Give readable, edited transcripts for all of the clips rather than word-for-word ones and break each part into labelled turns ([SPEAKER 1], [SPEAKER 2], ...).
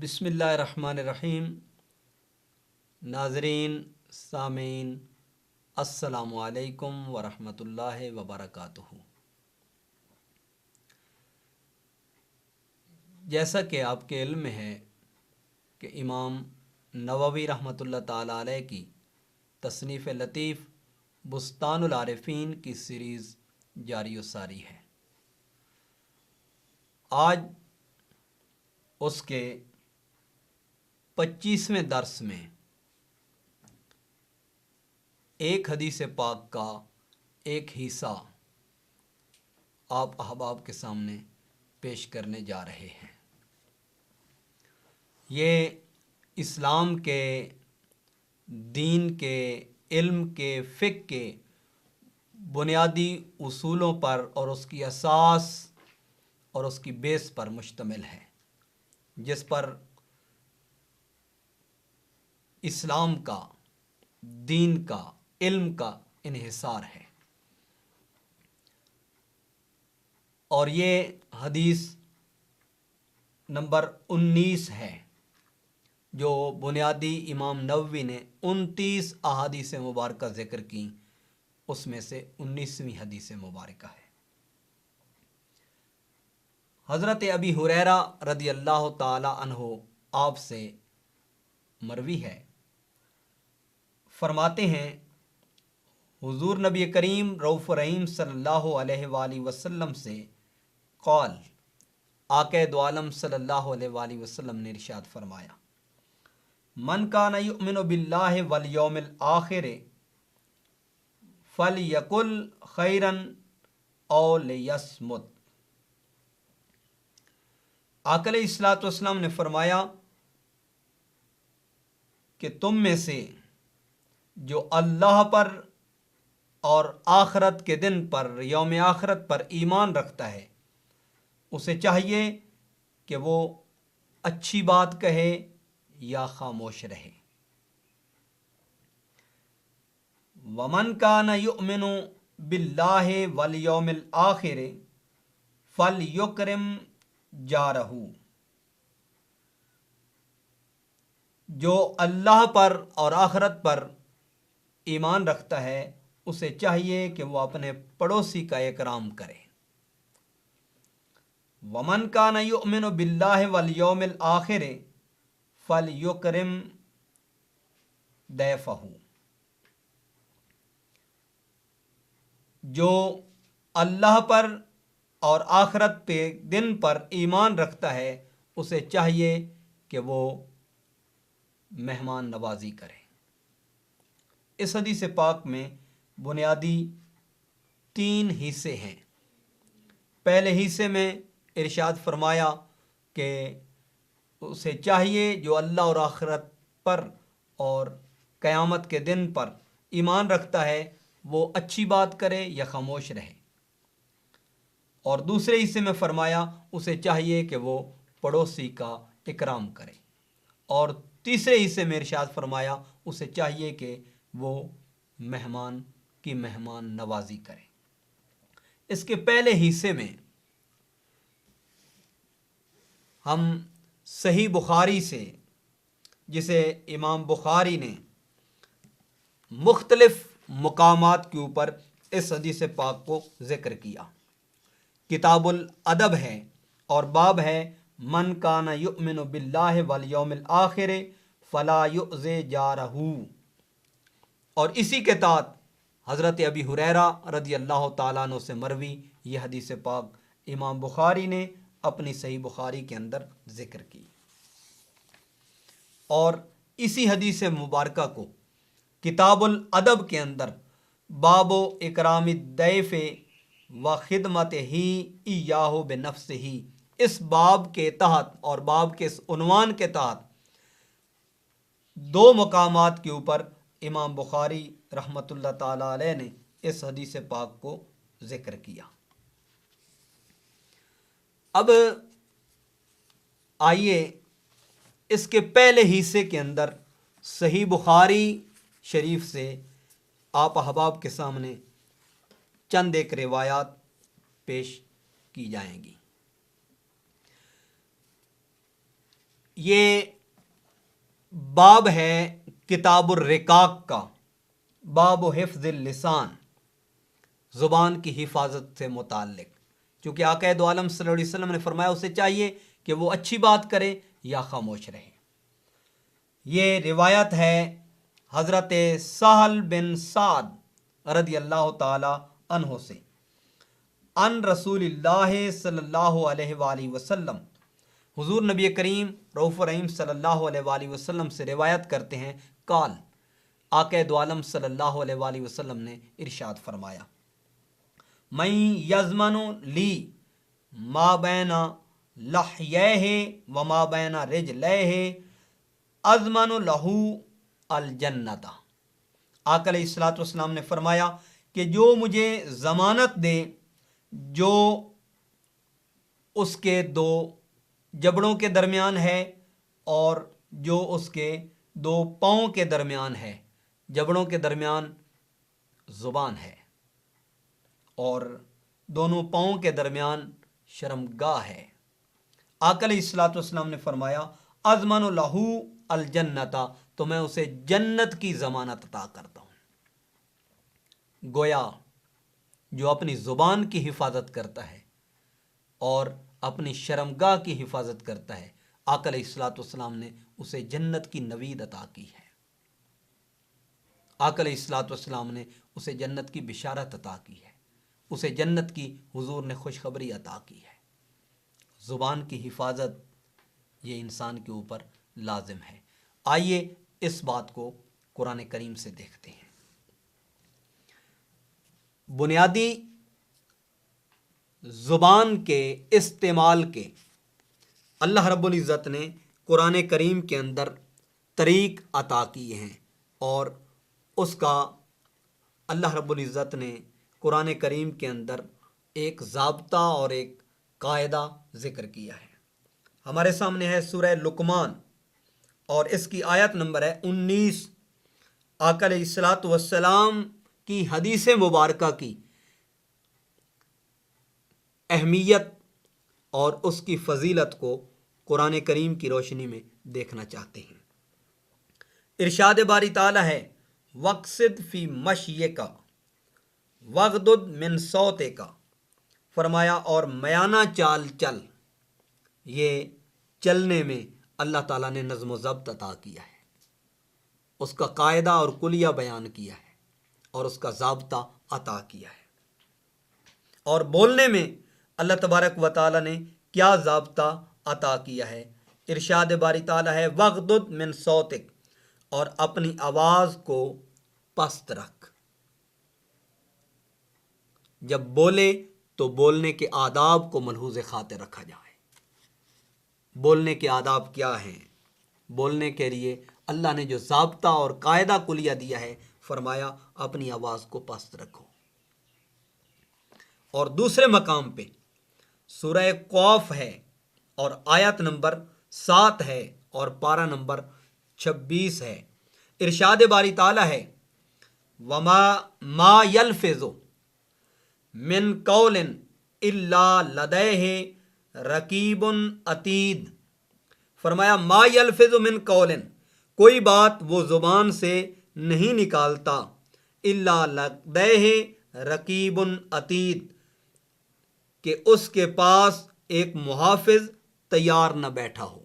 [SPEAKER 1] بسم اللہ الرحمن الرحیم۔ ناظرین سامعین السلام علیکم ورحمۃ اللہ وبرکاتہ۔ جیسا کہ آپ کے علم میں ہے کہ امام نووی رحمۃ اللہ تعالیٰ علیہ کی تصنیف لطیف بستان العارفین کی سیریز جاری و ساری ہے۔ آج اس کے 25ویں درس میں ایک حدیث پاک کا ایک حصہ آپ احباب کے سامنے پیش کرنے جا رہے ہیں۔ یہ اسلام کے دین کے علم کے فقہ کے بنیادی اصولوں پر اور اس کی اساس اور اس کی بیس پر مشتمل ہے، جس پر اسلام کا دین کا علم کا انحصار ہے۔ اور یہ حدیث نمبر 19 ہے جو بنیادی امام نووی نے 29 احادیث مبارکہ ذکر کی، اس میں سے 19ویں حدیث مبارکہ ہے۔ حضرت ابی ہریرہ رضی اللہ تعالی عنہ آپ سے مروی ہے، فرماتے ہیں حضور نبی کریم رؤوف رحیم صلی اللہ علیہ وآلہ وسلم سے قال، آقا دو عالم صلی اللہ علیہ وآلہ وسلم نے ارشاد فرمایا، من کان یؤمن باللہ والیوم الآخر فلیقل خیرا او لیصمت۔ آقا علیہ الصلوۃ والسلام نے فرمایا کہ تم میں سے جو اللہ پر اور آخرت کے دن پر یوم آخرت پر ایمان رکھتا ہے، اسے چاہیے کہ وہ اچھی بات کہے یا خاموش رہے۔ وَمَنْ كَانَ يُؤْمِنُ بِاللَّهِ وَالْيَوْمِ الْآخِرِ فَلْيُكْرِمْ جَارَهُ۔ جو اللہ پر اور آخرت پر ایمان رکھتا ہے، اسے چاہیے کہ وہ اپنے پڑوسی کا اکرام کرے۔ وَمَنْ كَانَ يُؤْمِنُ بِاللَّهِ وَالْيَوْمِ الْآخِرِ فَلْيُكْرِمْ ضَيْفَهُ۔ جو اللہ پر اور آخرت پہ دن پر ایمان رکھتا ہے، اسے چاہیے کہ وہ مہمان نوازی کرے۔ اس حدیث پاک میں بنیادی 3 حصے ہیں۔ پہلے حصے میں ارشاد فرمایا کہ اسے چاہیے جو اللہ اور آخرت پر اور قیامت کے دن پر ایمان رکھتا ہے وہ اچھی بات کرے یا خاموش رہے۔ اور دوسرے حصے میں فرمایا اسے چاہیے کہ وہ پڑوسی کا اکرام کرے۔ اور تیسرے حصے میں ارشاد فرمایا اسے چاہیے کہ وہ مہمان کی مہمان نوازی کرے۔ اس کے پہلے حصے میں ہم صحیح بخاری سے، جسے امام بخاری نے مختلف مقامات کے اوپر اس حدیث پاک کو ذکر کیا، کتاب الادب ہے اور باب ہے من کان یؤمن باللہ والیوم الآخر فلا یؤذی جارہ۔ اور اسی کے تحت حضرت ابی ہریرہ رضی اللہ تعالیٰ عنہ سے مروی یہ حدیث پاک امام بخاری نے اپنی صحیح بخاری کے اندر ذکر کی۔ اور اسی حدیث مبارکہ کو کتاب الادب کے اندر باب اکرام الضیف و خدمتہ ایاہ بنفسہ، اس باب کے تحت اور باب کے اس عنوان کے تحت 2 مقامات کے اوپر امام بخاری رحمۃ اللہ تعالی علیہ نے اس حدیث پاک کو ذکر کیا۔ اب آئیے اس کے پہلے حصے کے اندر صحیح بخاری شریف سے آپ احباب کے سامنے چند ایک روایات پیش کی جائیں گی۔ یہ باب ہے کتاب الرقاق کا، باب و حفظ اللسان، زبان کی حفاظت سے متعلق، چونکہ آقا دو عالم صلی اللہ علیہ وسلم نے فرمایا اسے چاہیے کہ وہ اچھی بات کرے یا خاموش رہے۔ یہ روایت ہے حضرت سہل بن سعد رضی اللہ تعالی عنہ سے، ان رسول اللہ صلی اللہ علیہ وآلہ وسلم، حضور نبی کریم رؤوف الرحیم صلی اللہ علیہ وآلہ وسلم سے روایت کرتے ہیں، قال، آقا دو عالم صلی اللہ علیہ وآلہ وسلم نے ارشاد فرمایا، من یضمن لی ما بین لحیہ وما بین رجلیہ اضمن لہ الجنت۔ آقا علیہ الصلوۃ والسلام نے فرمایا کہ جو مجھے ضمانت دے جو اس کے دو جبڑوں کے درمیان ہے اور جو اس کے دو پاؤں کے درمیان ہے، جبڑوں کے درمیان زبان ہے اور دونوں پاؤں کے درمیان شرمگاہ ہے، آقا علیہ الصلوۃ والسلام نے فرمایا اضمن لہ الجنت، تو میں اسے جنت کی ضمانت عطا کرتا ہوں۔ گویا جو اپنی زبان کی حفاظت کرتا ہے اور اپنی شرمگاہ کی حفاظت کرتا ہے، آقا علیہ الصلوۃ والسلام نے اسے جنت کی نوید عطا کی ہے، آقا علیہ الصلوۃ والسلام نے اسے جنت کی بشارت عطا کی ہے، اسے جنت کی حضور نے خوشخبری عطا کی ہے۔ زبان کی حفاظت یہ انسان کے اوپر لازم ہے۔ آئیے اس بات کو قرآن کریم سے دیکھتے ہیں۔ بنیادی زبان کے استعمال کے اللہ رب العزت نے قرآن کریم کے اندر طریق عطا کیے ہیں، اور اس کا اللہ رب العزت نے قرآن کریم کے اندر ایک ضابطہ اور ایک قاعدہ ذکر کیا ہے۔ ہمارے سامنے ہے سورہ لقمان اور اس کی آیت نمبر ہے 19۔ آقا علیہ الصلوۃ والسلام کی حدیث مبارکہ کی اہمیت اور اس کی فضیلت کو قرآن کریم کی روشنی میں دیکھنا چاہتے ہیں۔ ارشاد باری تعالیٰ ہے، وَقْصِدْ فِي مَشْيِكَ وَغْضُضْ مِنْ صَوْتِكَ، فرمایا اور میانہ چال چل۔ یہ چلنے میں اللہ تعالیٰ نے نظم و ضبط عطا کیا ہے، اس کا قاعدہ اور کلیہ بیان کیا ہے اور اس کا ضابطہ عطا کیا ہے۔ اور بولنے میں اللہ تبارک و تعالیٰ نے کیا ضابطہ عطا کیا ہے؟ ارشاد باری تعالیٰ ہے، وَغْضُضْ مِنْ صَوْتِكَ، اور اپنی آواز کو پست رکھ۔ جب بولے تو بولنے کے آداب کو ملحوظ خاطر رکھا جائے۔ بولنے کے آداب کیا ہیں؟ بولنے کے لیے اللہ نے جو ضابطہ اور قاعدہ کلیہ دیا ہے، فرمایا اپنی آواز کو پست رکھو۔ اور دوسرے مقام پہ سورہ قاف ہے اور آیت نمبر 7 ہے اور پارہ نمبر 26 ہے۔ ارشاد باری تعالیٰ ہے، وَمَا يَلْفِظُ مِنْ قَوْلٍ إِلَّا لَدَيْهِ رَقِیبٌ عَتِیدٌ، فرمایا ما یلفظ من قول، کوئی بات وہ زبان سے نہیں نکالتا، الا لدیہ رقیب عتید، کہ اس کے پاس ایک محافظ تیار نہ بیٹھا ہو۔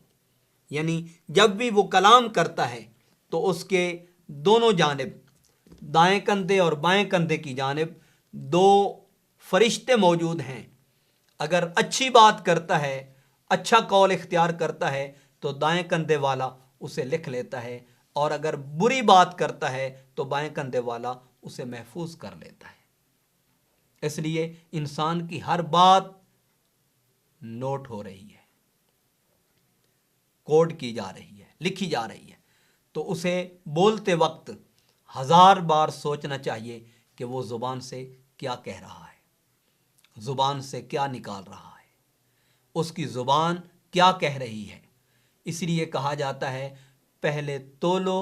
[SPEAKER 1] یعنی جب بھی وہ کلام کرتا ہے تو اس کے دونوں جانب، دائیں کندھے اور بائیں کندھے کی جانب دو فرشتے موجود ہیں۔ اگر اچھی بات کرتا ہے، اچھا قول اختیار کرتا ہے تو دائیں کندھے والا اسے لکھ لیتا ہے، اور اگر بری بات کرتا ہے تو بائیں کندھے والا اسے محفوظ کر لیتا ہے۔ اس لیے انسان کی ہر بات نوٹ ہو رہی ہے، کوڈ کی جا رہی ہے، لکھی جا رہی ہے، تو اسے بولتے وقت 1000 بار سوچنا چاہیے کہ وہ زبان سے کیا کہہ رہا ہے، زبان سے کیا نکال رہا ہے، اس کی زبان کیا کہہ رہی ہے۔ اس لیے کہا جاتا ہے، پہلے تولو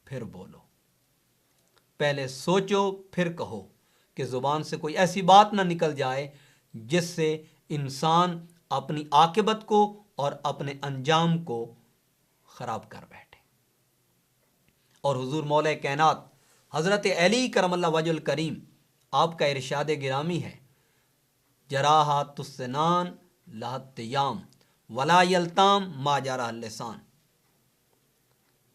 [SPEAKER 1] پھر بولو، پہلے سوچو پھر کہو، کہ زبان سے کوئی ایسی بات نہ نکل جائے جس سے انسان اپنی عاقبت کو اور اپنے انجام کو خراب کر بیٹھے۔ اور حضور مولا کائنات حضرت علی کرم اللہ وجہ الکریم آپ کا ارشاد گرامی ہے، جراحات السنان لہت یام ولا یلتام ما جرح اللسان،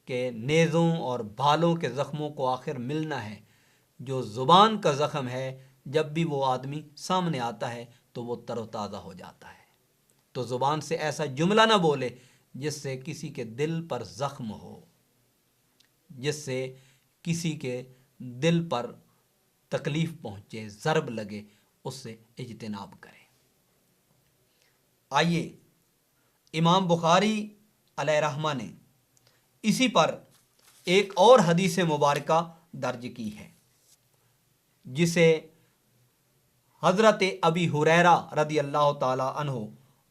[SPEAKER 1] کہ نیزوں اور بھالوں کے زخموں کو آخر ملنا ہے، جو زبان کا زخم ہے جب بھی وہ آدمی سامنے آتا ہے تو وہ تر و تازہ ہو جاتا ہے۔ تو زبان سے ایسا جملہ نہ بولے جس سے کسی کے دل پر زخم ہو، جس سے کسی کے دل پر تکلیف پہنچے، ضرب لگے، اس سے اجتناب کرے۔ آئیے امام بخاری علیہ رحمہ نے اسی پر ایک اور حدیث مبارکہ درج کی ہے، جسے حضرت ابی ہریرہ رضی اللہ تعالی عنہ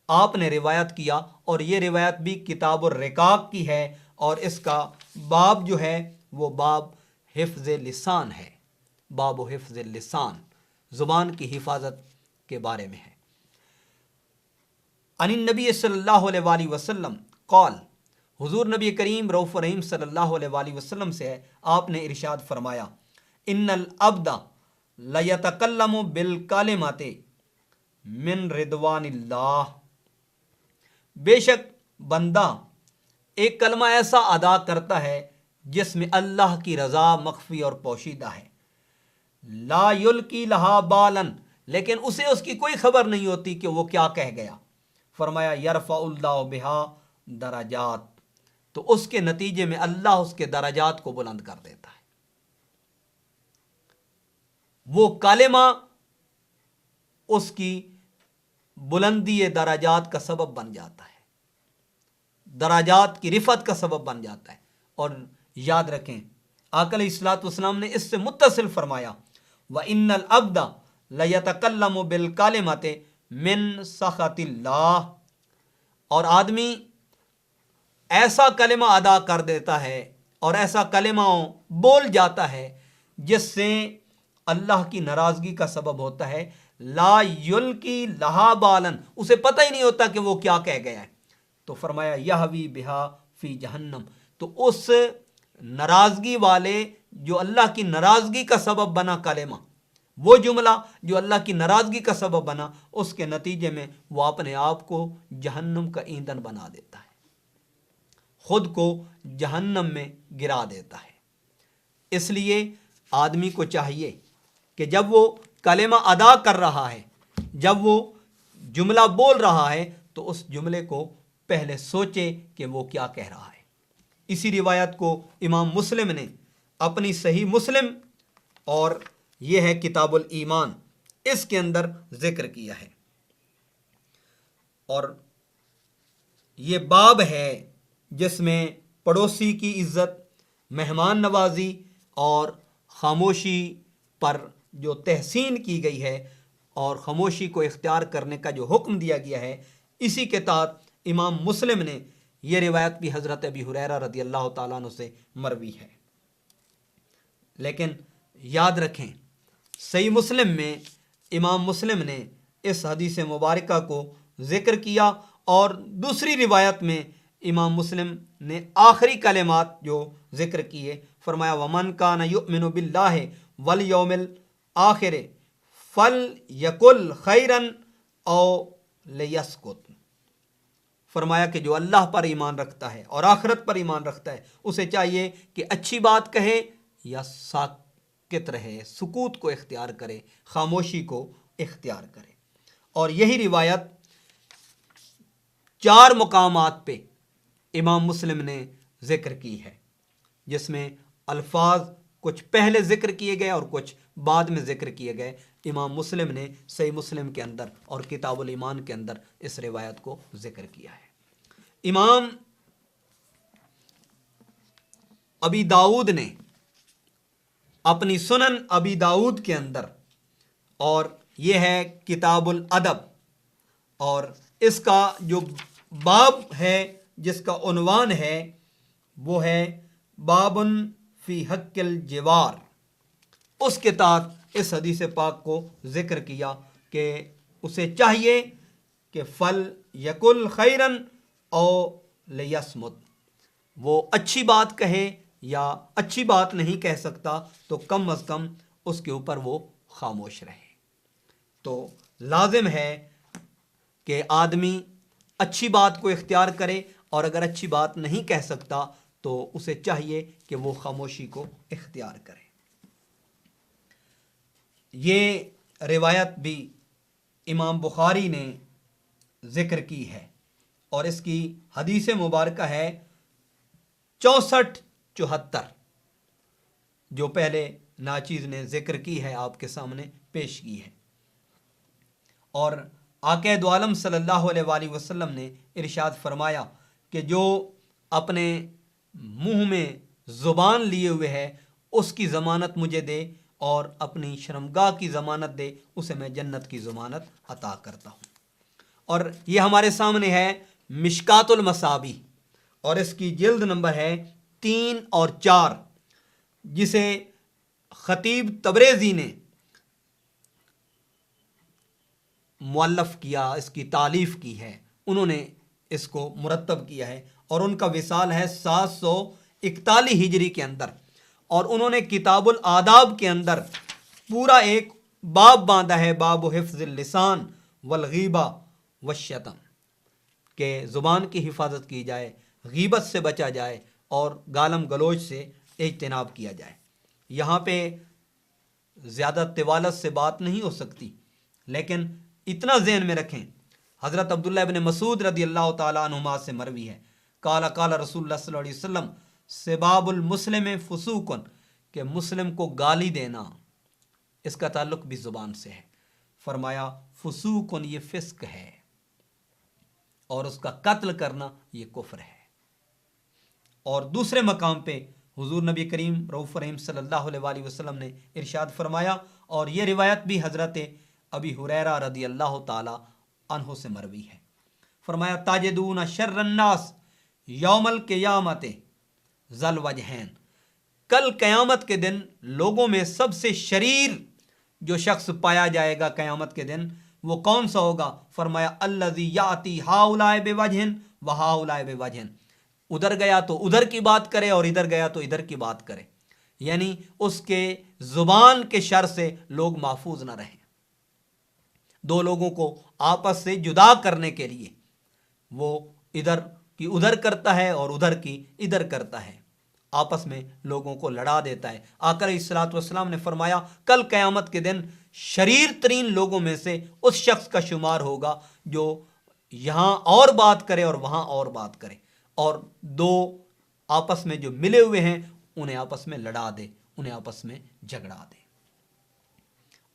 [SPEAKER 1] آپ نے روایت کیا، اور یہ روایت بھی کتاب الرقاق کی ہے، اور اس کا باب جو ہے وہ باب حفظ لسان ہے، باب حفظ اللسان، زبان کی حفاظت کے بارے میں ہے۔ عن النبی صلی اللہ علیہ وآلہ وسلم قال، حضور نبی کریم رؤوف رحیم صلی اللہ علیہ وآلہ وسلم سے ہے، آپ نے ارشاد فرمایا، ان العبد لیتکلم بالکلمات من رضوان اللہ، بے شک بندہ ایک کلمہ ایسا ادا کرتا ہے جس میں اللہ کی رضا مخفی اور پوشیدہ ہے، لا یلقی لہا بالن، لیکن اسے اس کی کوئی خبر نہیں ہوتی کہ وہ کیا کہہ گیا۔ فرمایا یرفع اللہ بہا درجات، تو اس کے نتیجے میں اللہ اس کے درجات کو بلند کر دیتا ہے۔ وہ کلمہ اس کی بلندی درجات کا سبب بن جاتا ہے، درجات کی رفعت کا سبب بن جاتا ہے۔ اور یاد رکھیں آقا علیہ الصلوۃ والسلام نے اس سے متصل فرمایا، وَإِنَّ الْعَبْدَ لَيَتَكَلَّمُ بِالْكَلِمَةِ مِنْ سَخَطِ اللَّهِ، اور آدمی ایسا کلمہ ادا کر دیتا ہے اور ایسا کلمہ بول جاتا ہے جس سے اللہ کی ناراضگی کا سبب ہوتا ہے، لا یلقی لہا بالن، اسے پتہ ہی نہیں ہوتا کہ وہ کیا کہہ گیا ہے۔ تو فرمایا یہوی بہا فی جہنم، تو اس ناراضگی والے جو اللہ کی ناراضگی کا سبب بنا کلمہ، وہ جملہ جو اللہ کی ناراضگی کا سبب بنا، اس کے نتیجے میں وہ اپنے آپ کو جہنم کا ایندھن بنا دیتا ہے، خود کو جہنم میں گرا دیتا ہے۔ اس لیے آدمی کو چاہیے کہ جب وہ کلمہ ادا کر رہا ہے، جب وہ جملہ بول رہا ہے، تو اس جملے کو پہلے سوچے کہ وہ کیا کہہ رہا ہے۔ اسی روایت کو امام مسلم نے اپنی صحیح مسلم، اور یہ ہے کتاب الایمان، اس کے اندر ذکر کیا ہے، اور یہ باب ہے جس میں پڑوسی کی عزت، مہمان نوازی اور خاموشی پر جو تحسین کی گئی ہے اور خاموشی کو اختیار کرنے کا جو حکم دیا گیا ہے، اسی کے تحت امام مسلم نے یہ روایت بھی حضرت ابی ہریرہ رضی اللہ تعالیٰ عنہ سے مروی ہے۔ لیکن یاد رکھیں صحیح مسلم میں امام مسلم نے اس حدیث مبارکہ کو ذکر کیا، اور دوسری روایت میں امام مسلم نے آخری کلمات جو ذکر کیے، فرمایا وَمَنْ كَانَ يُؤْمِنُ بِاللَّهِ وَالْيَوْمِ الْآخِرِ فَلْيَقُلْ خَيْرًا أَوْ لِيَسْكُتْ، فرمایا کہ جو اللہ پر ایمان رکھتا ہے اور آخرت پر ایمان رکھتا ہے، اسے چاہیے کہ اچھی بات کہے یا ساکت رہے، سکوت کو اختیار کرے، خاموشی کو اختیار کرے۔ اور یہی روایت 4 مقامات پہ امام مسلم نے ذکر کی ہے، جس میں الفاظ کچھ پہلے ذکر کیے گئے اور کچھ بعد میں ذکر کیے گئے۔ امام مسلم نے صحیح مسلم کے اندر اور کتاب الایمان کے اندر اس روایت کو ذکر کیا ہے۔ امام ابی داؤد نے اپنی سنن ابی داؤد کے اندر، اور یہ ہے کتاب الادب، اور اس کا جو باب ہے جس کا عنوان ہے وہ ہے باب فی حق الجوار، اس کے تحت اس حدیث پاک کو ذکر کیا کہ اسے چاہیے کہ فل یقل خیرن او لیسمت، وہ اچھی بات کہے یا اچھی بات نہیں کہہ سکتا تو کم از کم اس کے اوپر وہ خاموش رہے۔ تو لازم ہے کہ آدمی اچھی بات کو اختیار کرے، اور اگر اچھی بات نہیں کہہ سکتا تو اسے چاہیے کہ وہ خاموشی کو اختیار کرے۔ یہ روایت بھی امام بخاری نے ذکر کی ہے، اور اس کی حدیث مبارکہ ہے 6474، جو پہلے ناچیز نے ذکر کی ہے، آپ کے سامنے پیش کی ہے۔ اور آقا دو عالم صلی اللہ علیہ وآلہ وسلم نے ارشاد فرمایا کہ جو اپنے منہ میں زبان لیے ہوئے ہے اس کی ضمانت مجھے دے، اور اپنی شرمگاہ کی ضمانت دے، اسے میں جنت کی ضمانت عطا کرتا ہوں۔ اور یہ ہمارے سامنے ہے مشکات المصابی، اور اس کی جلد نمبر ہے 3 اور 4، جسے خطیب تبریزی نے مؤلف کیا، اس کی تالیف کی ہے، انہوں نے اس کو مرتب کیا ہے، اور ان کا وصال ہے 741 ہجری کے اندر، اور انہوں نے کتاب الآداب کے اندر پورا ایک باب باندھا ہے، باب حفظ اللسان والغیبہ والشتم، کہ زبان کی حفاظت کی جائے، غیبت سے بچا جائے، اور گالم گلوچ سے اجتناب کیا جائے۔ یہاں پہ زیادہ طوالت سے بات نہیں ہو سکتی، لیکن اتنا ذہن میں رکھیں، حضرت عبداللہ ابن مسعود رضی اللہ تعالیٰ عنہما سے مروی ہے، قال قال رسول اللہ صلی اللہ علیہ وسلم سباب المسلم فسوقن، کہ مسلم کو گالی دینا، اس کا تعلق بھی زبان سے ہے، فرمایا فسوقن یہ فسق ہے، اور اس کا قتل کرنا یہ کفر ہے۔ اور دوسرے مقام پہ حضور نبی کریم رؤوف رحیم صلی اللہ علیہ وآلہ وسلم نے ارشاد فرمایا، اور یہ روایت بھی حضرت ابی ہریرہ رضی اللہ تعالی عنہ سے مروی ہے، فرمایا تاجدون شر الناس یوم القیامت ذل وجہین، کل قیامت کے دن لوگوں میں سب سے شریر جو شخص پایا جائے گا قیامت کے دن وہ کون سا ہوگا؟ فرمایا الذی یاتی ہاؤلاء بوجہ وہاؤلاء بوجہ، ادھر گیا تو ادھر کی بات کرے اور ادھر گیا تو ادھر کی بات کرے، یعنی اس کے زبان کے شر سے لوگ محفوظ نہ رہیں۔ دو لوگوں کو آپس سے جدا کرنے کے لیے وہ ادھر کی ادھر کرتا ہے اور ادھر کی ادھر کرتا ہے، آپس میں لوگوں کو لڑا دیتا ہے۔ آقا علیہ الصلوۃ والسلام نے فرمایا کل قیامت کے دن شریر ترین لوگوں میں سے اس شخص کا شمار ہوگا جو یہاں اور بات کرے اور وہاں اور بات کرے، اور دو آپس میں جو ملے ہوئے ہیں انہیں آپس میں لڑا دے، انہیں آپس میں جھگڑا دے۔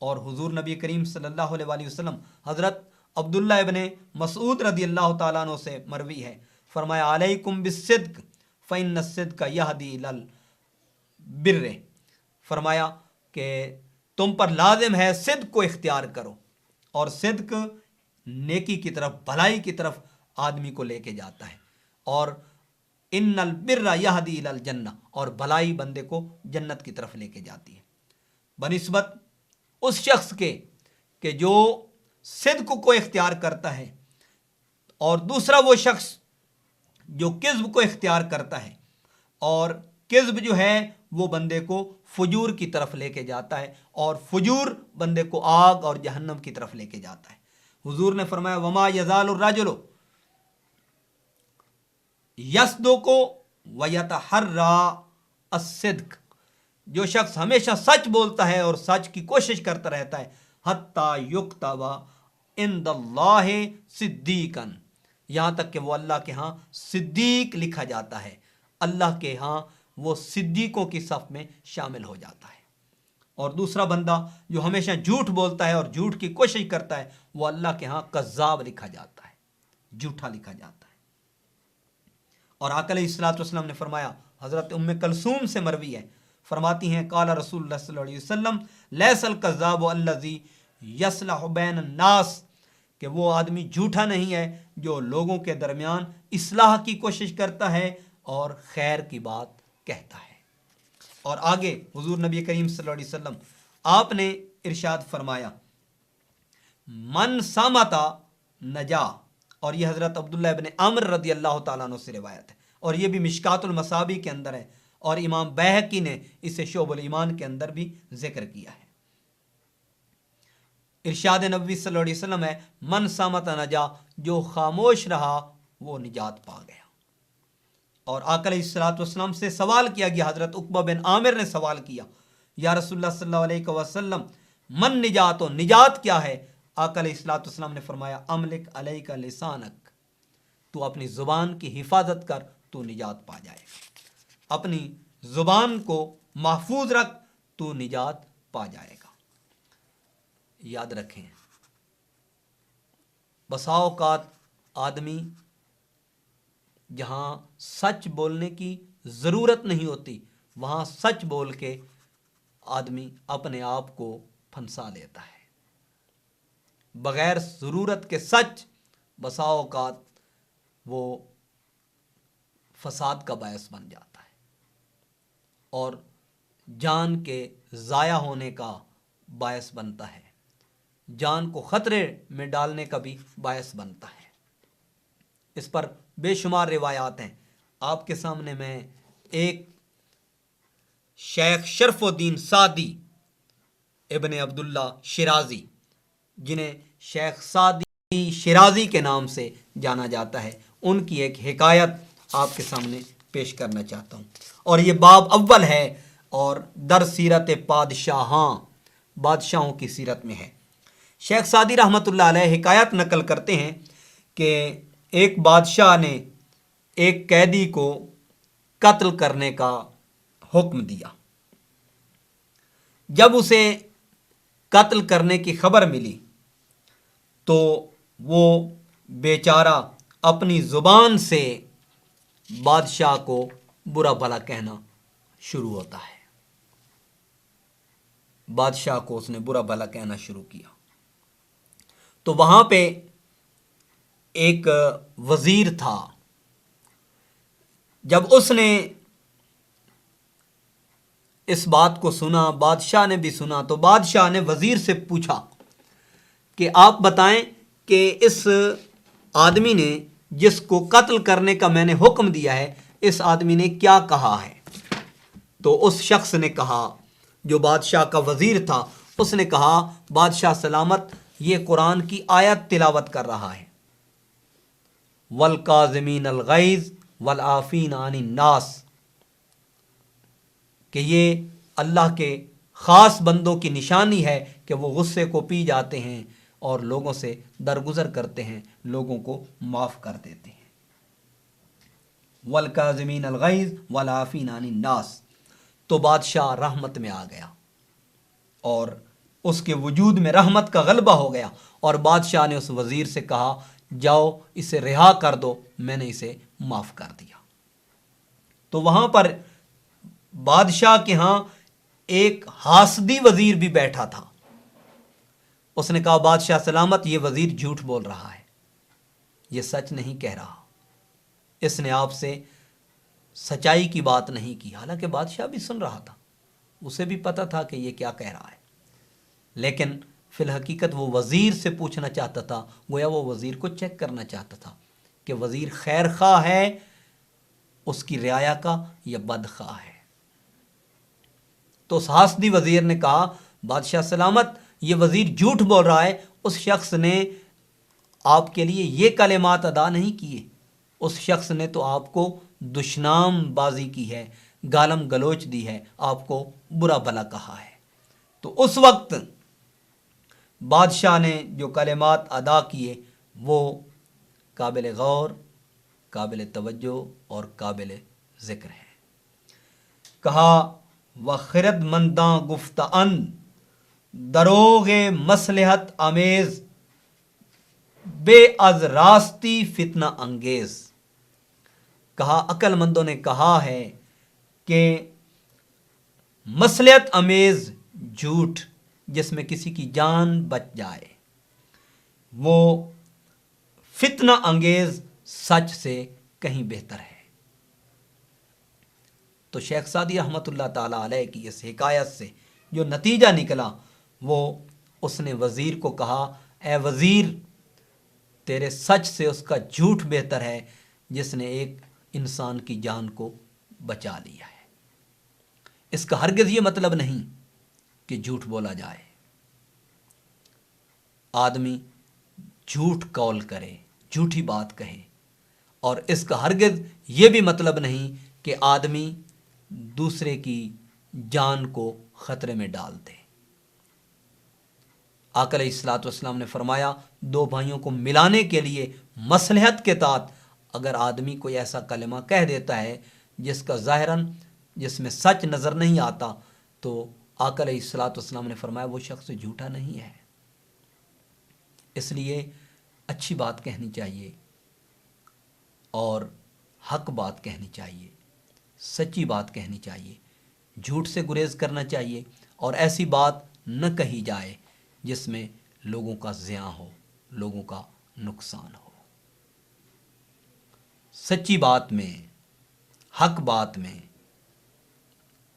[SPEAKER 1] اور حضور نبی کریم صلی اللہ علیہ وآلہ وسلم حضرت عبداللہ ابن مسعود رضی اللہ تعالیٰ عنہ سے مروی ہے، فرمایا علیکم بالصدق فإن الصدق یہدی الی البر، فرمایا کہ تم پر لازم ہے صدق کو اختیار کرو، اور صدق نیکی کی طرف، بھلائی کی طرف آدمی کو لے کے جاتا ہے، اور ان البر یہدی الی الجنہ، اور بھلائی بندے کو جنت کی طرف لے کے جاتی ہے، بنسبت اس شخص کے کہ جو صدق کو اختیار کرتا ہے، اور دوسرا وہ شخص جو کذب کو اختیار کرتا ہے، اور کذب جو ہے وہ بندے کو فجور کی طرف لے کے جاتا ہے، اور فجور بندے کو آگ اور جہنم کی طرف لے کے جاتا ہے۔ حضور نے فرمایا وما یزال الرجل یصدق ویتحری الصدق، جو شخص ہمیشہ سچ بولتا ہے اور سچ کی کوشش کرتا رہتا ہے، حتی یکتب عند اللہ صدیقا، یہاں تک کہ وہ اللہ کے ہاں صدیق لکھا جاتا ہے، اللہ کے ہاں وہ صدیقوں کی صف میں شامل ہو جاتا ہے۔ اور دوسرا بندہ جو ہمیشہ جھوٹ بولتا ہے اور جھوٹ کی کوشش کرتا ہے وہ اللہ کے ہاں کذاب لکھا جاتا ہے، جھوٹا لکھا جاتا ہے۔ اور آقا علیہ الصلوۃ والسلام نے فرمایا، حضرت ام کلثوم سے مروی ہے، فرماتی ہیں قال رسول اللہ صلی اللہ علیہ وسلم لیس الکذاب الذی یصلح بین الناس، کہ وہ آدمی جھوٹا نہیں ہے جو لوگوں کے درمیان اصلاح کی کوشش کرتا ہے اور خیر کی بات کہتا ہے۔ اور آگے حضور نبی کریم صلی اللہ علیہ وسلم آپ نے ارشاد فرمایا من صمت نجا، اور یہ حضرت عبداللہ ابن عمر رضی اللہ تعالیٰ عنہ سے روایت ہے، اور یہ بھی مشکات المصابیح کے اندر ہے، اور امام بیہقی نے اسے شعب الایمان کے اندر بھی ذکر کیا ہے۔ ارشاد نبوی صلی اللہ علیہ وسلم ہے، من صامت نجا، جو خاموش رہا وہ نجات پا گیا۔ اور آقا علیہ الصلوۃ والسلام سے سوال کیا گیا، حضرت عقبہ بن عامر نے سوال کیا، یا رسول اللہ صلی اللہ علیہ وسلم من نجات، نجات کیا ہے؟ آقا علیہ الصلوۃ والسلام نے فرمایا، املک علیک لسانک، تو اپنی زبان کی حفاظت کر، تو نجات پا جائے گا۔ اپنی زبان کو محفوظ رکھ، تو نجات پا جائے گا۔ یاد رکھیں، بسا اوقات آدمی جہاں سچ بولنے کی ضرورت نہیں ہوتی، وہاں سچ بول کے آدمی اپنے آپ کو پھنسا لیتا ہے۔ بغیر ضرورت کے سچ بسا اوقات وہ فساد کا باعث بن جاتا ہے اور جان کے ضائع ہونے کا باعث بنتا ہے، جان کو خطرے میں ڈالنے کا بھی باعث بنتا ہے۔ اس پر بے شمار روایات ہیں۔ آپ کے سامنے میں ایک شیخ شرف الدین سعدی ابن عبداللہ شیرازی، جنہیں شیخ سعدی شیرازی کے نام سے جانا جاتا ہے، ان کی ایک حکایت آپ کے سامنے پیش کرنا چاہتا ہوں، اور یہ باب اول ہے اور در سیرت بادشاہوں کی سیرت میں ہے۔ شیخ سعدی رحمۃ اللہ علیہ حکایت نقل کرتے ہیں کہ ایک بادشاہ نے ایک قیدی کو قتل کرنے کا حکم دیا۔ جب اسے قتل کرنے کی خبر ملی تو وہ بیچارہ اپنی زبان سے بادشاہ کو برا بھلا کہنا شروع ہوتا ہے۔ بادشاہ کو اس نے برا بھلا کہنا شروع کیا تو وہاں پہ ایک وزیر تھا۔ جب اس نے اس بات کو سنا، بادشاہ نے بھی سنا، تو بادشاہ نے وزیر سے پوچھا کہ آپ بتائیں کہ اس آدمی نے جس کو قتل کرنے کا میں نے حکم دیا ہے، اس آدمی نے کیا کہا ہے؟ تو اس شخص نے کہا، جو بادشاہ کا وزیر تھا، اس نے کہا، بادشاہ سلامت، یہ قرآن کی آیت تلاوت کر رہا ہے، وَالْقَاظِمِينَ الْغَيْظَ وَالْعَافِينَ عَنِ النَّاسِ، کہ یہ اللہ کے خاص بندوں کی نشانی ہے کہ وہ غصے کو پی جاتے ہیں اور لوگوں سے درگزر کرتے ہیں، لوگوں کو معاف کر دیتے ہیں۔ وَالْقَاظِمِينَ الْغَيْظَ وَالْعَافِينَ عَنِ النَّاسِ، تو بادشاہ رحمت میں آ گیا اور اس کے وجود میں رحمت کا غلبہ ہو گیا، اور بادشاہ نے اس وزیر سے کہا، جاؤ اسے رہا کر دو، میں نے اسے معاف کر دیا۔ تو وہاں پر بادشاہ کے ہاں ایک حاسدی وزیر بھی بیٹھا تھا۔ اس نے کہا، بادشاہ سلامت، یہ وزیر جھوٹ بول رہا ہے، یہ سچ نہیں کہہ رہا، اس نے آپ سے سچائی کی بات نہیں کی۔ حالانکہ بادشاہ بھی سن رہا تھا، اسے بھی پتا تھا کہ یہ کیا کہہ رہا ہے، لیکن فی الحقیقت وہ وزیر سے پوچھنا چاہتا تھا، گویا وہ وزیر کو چیک کرنا چاہتا تھا کہ وزیر خیر خواہ ہے اس کی رعایا کا یا بدخواہ ہے۔ تو اس حاسدی وزیر نے کہا، بادشاہ سلامت، یہ وزیر جھوٹ بول رہا ہے، اس شخص نے آپ کے لیے یہ کلمات ادا نہیں کیے، اس شخص نے تو آپ کو دشنام بازی کی ہے، گالم گلوچ دی ہے، آپ کو برا بھلا کہا ہے۔ تو اس وقت بادشاہ نے جو کلمات ادا کیے وہ قابل غور، قابل توجہ اور قابل ذکر ہے۔ کہا، وخرد منداں گفتہ اند دروغ مصلحت آمیز، بے از راستی فتنہ انگیز۔ کہا، عقل مندوں نے کہا ہے کہ مصلحت آمیز جھوٹ جس میں کسی کی جان بچ جائے، وہ فتنہ انگیز سچ سے کہیں بہتر ہے۔ تو شیخ سعدی رحمۃ اللہ تعالیٰ علیہ کی اس حکایت سے جو نتیجہ نکلا، وہ اس نے وزیر کو کہا، اے وزیر، تیرے سچ سے اس کا جھوٹ بہتر ہے جس نے ایک انسان کی جان کو بچا لیا ہے۔ اس کا ہرگز یہ مطلب نہیں کہ جھوٹ بولا جائے، آدمی جھوٹ قول کرے، جھوٹی بات کہے، اور اس کا ہرگز یہ بھی مطلب نہیں کہ آدمی دوسرے کی جان کو خطرے میں ڈال دے۔ آقا علیہ الصلوۃ والسلام نے فرمایا، دو بھائیوں کو ملانے کے لیے مصلحت کے تحت اگر آدمی کوئی ایسا کلمہ کہہ دیتا ہے جس کا ظاہراً جس میں سچ نظر نہیں آتا، تو آقا علیہ الصلوۃ والسلام نے فرمایا وہ شخص جھوٹا نہیں ہے۔ اس لیے اچھی بات کہنی چاہیے اور حق بات کہنی چاہیے، سچی بات کہنی چاہیے، جھوٹ سے گریز کرنا چاہیے، اور ایسی بات نہ کہی جائے جس میں لوگوں کا زیاں ہو، لوگوں کا نقصان ہو۔ سچی بات میں، حق بات میں،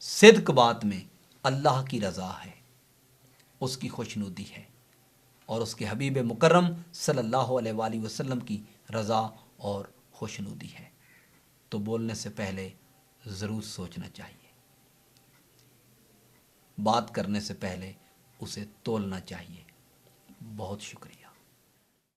[SPEAKER 1] صدق بات میں اللہ کی رضا ہے، اس کی خوشنودی ہے، اور اس کے حبیب مکرم صلی اللہ علیہ وآلہ وسلم کی رضا اور خوشنودی ہے۔ تو بولنے سے پہلے ضرور سوچنا چاہیے، بات کرنے سے پہلے اسے تولنا چاہیے۔ بہت شکریہ۔